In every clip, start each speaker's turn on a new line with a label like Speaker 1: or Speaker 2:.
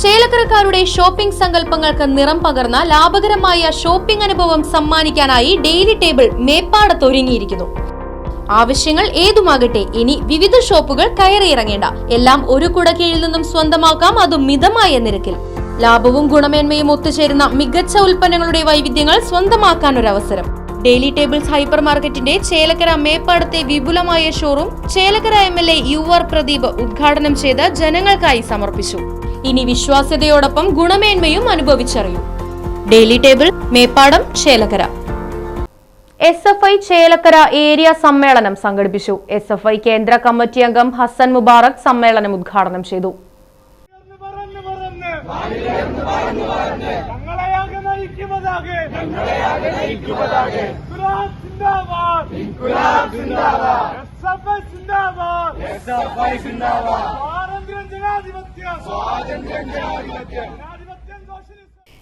Speaker 1: ചേലക്കരക്കാരുടെ shopping സങ്കല്പങ്ങൾക്ക് നിറം പകർന്ന ലാഭകരമായ ഷോപ്പിംഗ് അനുഭവം സമ്മാനിക്കാനായി ഡെയിലി ടേബിൾ മേപ്പാടത്തൊരുങ്ങിയിരിക്കുന്നു. ആവശ്യങ്ങൾ ഏതുമാകട്ടെ, ഇനി വിവിധ ഷോപ്പുകൾ കയറിയിറങ്ങേണ്ട. എല്ലാം ഒരു കുടക്കീഴിൽ നിന്നും സ്വന്തമാക്കാം, അതും മിതമായ നിരക്കിൽ. ലാഭവും ഗുണമേന്മയും ഒത്തുചേരുന്ന മികച്ച ഉൽപ്പന്നങ്ങളുടെ വൈവിധ്യങ്ങൾ സ്വന്തമാക്കാൻ ഒരു അവസരം. ഡെയിലി ടേബിൾസ് ഹൈപ്പർ മാർക്കറ്റിന്റെ ചേലക്കര മേപ്പാടത്തെ വിപുലമായ showroom Chelakkara MLA UR Pradeep ഉദ്ഘാടനം ചെയ്ത് ജനങ്ങൾക്കായി സമർപ്പിച്ചു. ഇനി വിശ്വാസ്യതയോടൊപ്പം ഗുണമേന്മയും അനുഭവിച്ചറിയൂ. Daily table Mepadam Chelakkara. SFI Chelakkara area സമ്മേളനം സംഘടിപ്പിച്ചു. SFI കേന്ദ്ര കമ്മിറ്റി അംഗം ഹസൻ മുബാറക് സമ്മേളനം ഉദ്ഘാടനം ചെയ്തു.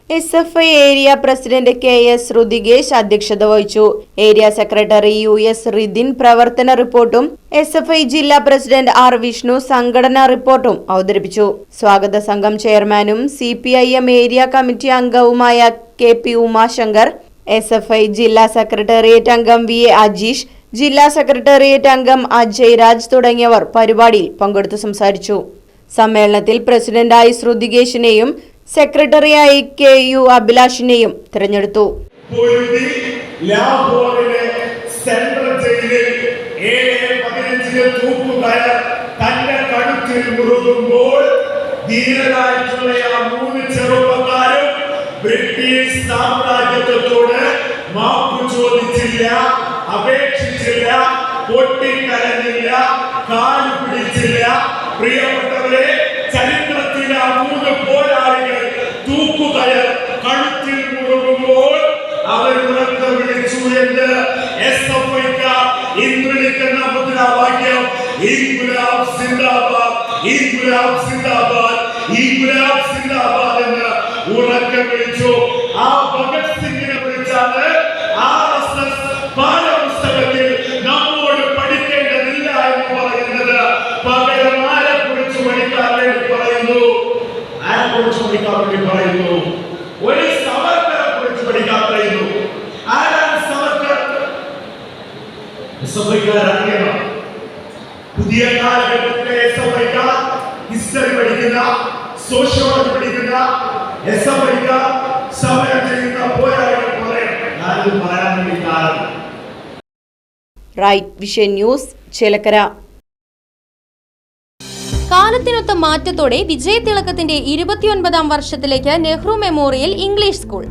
Speaker 2: SFI ഏരിയ പ്രസിഡന്റ് KS ഋതികേഷ് അധ്യക്ഷത വഹിച്ചു. ഏരിയ സെക്രട്ടറി US റിദിൻ പ്രവർത്തന റിപ്പോർട്ടും SFI ജില്ലാ പ്രസിഡന്റ് R വിഷ്ണു സംഘടനാ റിപ്പോർട്ടും അവതരിപ്പിച്ചു. സ്വാഗത സംഘം ചെയർമാനും CPIM ഏരിയ കമ്മിറ്റി അംഗവുമായ KP ഉമാശങ്കർ, SFI ജില്ലാ സെക്രട്ടേറിയറ്റ് അംഗം VA അജീഷ്, ജില്ലാ സെക്രട്ടേറിയറ്റ് അംഗം അജയ് രാജ് തുടങ്ങിയവർ പരിപാടിയിൽ പങ്കെടുത്തു സംസാരിച്ചു. സമ്മേളനത്തിൽ പ്രസിഡന്റായി ഋതികേഷിനെയും സെക്രട്ടറിയായി KU അഭിലാഷിനെയും തിരഞ്ഞെടുത്തു.
Speaker 3: ബ്രിട്ടീഷ് സാമ്രാജ്യത്തോട് മാപ്പ് ചോദിച്ചില്ല, അപേക്ഷിച്ചില്ല, പൊട്ടിക്കരഞ്ഞില്ല, കാലു പിടിച്ചില്ല. പ്രിയപ്പെട്ടവരെ, ചരിത്രത്തിലെ 3 പോരാളികൾ തൂക്കുകയർ കഴുത്തിൽ മുറുകുമ്പോൾ അവർ ഉറക്കെ വിളിച്ചു എന്ന് SFIക്കാർ ഇന്ന് വിളിക്കുന്ന മുദ്രാവാക്യം ഇൻകുലാബ് സിന്ദാബാദ്, ഇൻകുലാബ് സിന്ദാബാദ്, ഇൻകുലാബ് സിന്ദാബാദ് എന്ന് ഉറക്കെ വിളിച്ചു. ആ ഭഗത് സിംഗിനെ വിളിച്ചാണ് RSS പാഠപുസ്തകത്തിൽ നമ്മോട് പഠിക്കേണ്ടതില്ല എന്ന് പറയുന്നത്. പകരം ആരെ കുറിച്ച് പഠിക്കാൻ വേണ്ടി പറയുന്നു? ആരെ കുറിച്ച് പഠിക്കാൻ വേണ്ടി പറയുന്നു? ഒരു സവർക്കറെ കുറിച്ച് പഠിക്കാൻ പറയുന്നു. ആരാണ് സവർക്കർ? പുതിയ കാലഘട്ടത്തിലെ SFIക്കാർ ഹിസ്റ്ററി പഠിക്കുന്ന, സോഷ്യോളജി പഠിക്കുന്ന, SFIക്കാർ സമരം ചെയ്യുന്ന പോരാളികൾ പറയാൻ വേണ്ടി കാരണം.
Speaker 2: Right vision news Chelakkara.
Speaker 1: കാലത്തിനൊത്ത മാറ്റത്തോടെ വിജയതിളക്കത്തിന്റെ 29ാം വർഷത്തിലേക്ക് നെഹ്റു മെമ്മോറിയൽ ഇംഗ്ലീഷ് സ്കൂൾ.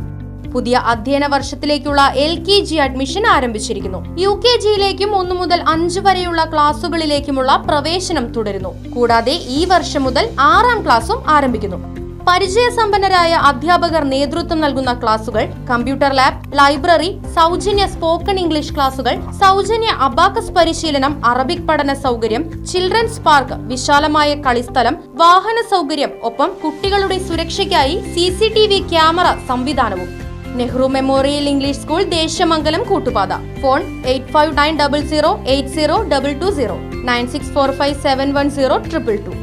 Speaker 1: പുതിയ അധ്യയന വർഷത്തിലേക്കുള്ള LKG അഡ്മിഷൻ ആരംഭിച്ചിരിക്കുന്നു. UKGയിലേക്കും 1 മുതൽ 5 വരെയുള്ള ക്ലാസുകളിലേക്കുമുള്ള പ്രവേശനം തുടരുന്നു. കൂടാതെ ഈ വർഷം മുതൽ 6ാം ക്ലാസും ആരംഭിക്കുന്നു. പരിചയസമ്പന്നരായ അധ്യാപകർ നേതൃത്വം നൽകുന്ന ക്ലാസുകൾ, കമ്പ്യൂട്ടർ ലാബ്, ലൈബ്രറി, സൗജന്യ സ്പോക്കൺ ഇംഗ്ലീഷ് ക്ലാസുകൾ, സൗജന്യ അബാക്കസ് പരിശീലനം, അറബിക് പഠന സൗകര്യം, ചിൽഡ്രൻസ് പാർക്ക്, വിശാലമായ കളിസ്ഥലം, വാഹന സൗകര്യം, ഒപ്പം കുട്ടികളുടെ സുരക്ഷയ്ക്കായി CCTV ക്യാമറ സംവിധാനവും. Nehru memorial English school, Desamangalam, Koottupatha. Phone 8590080220 9645710222.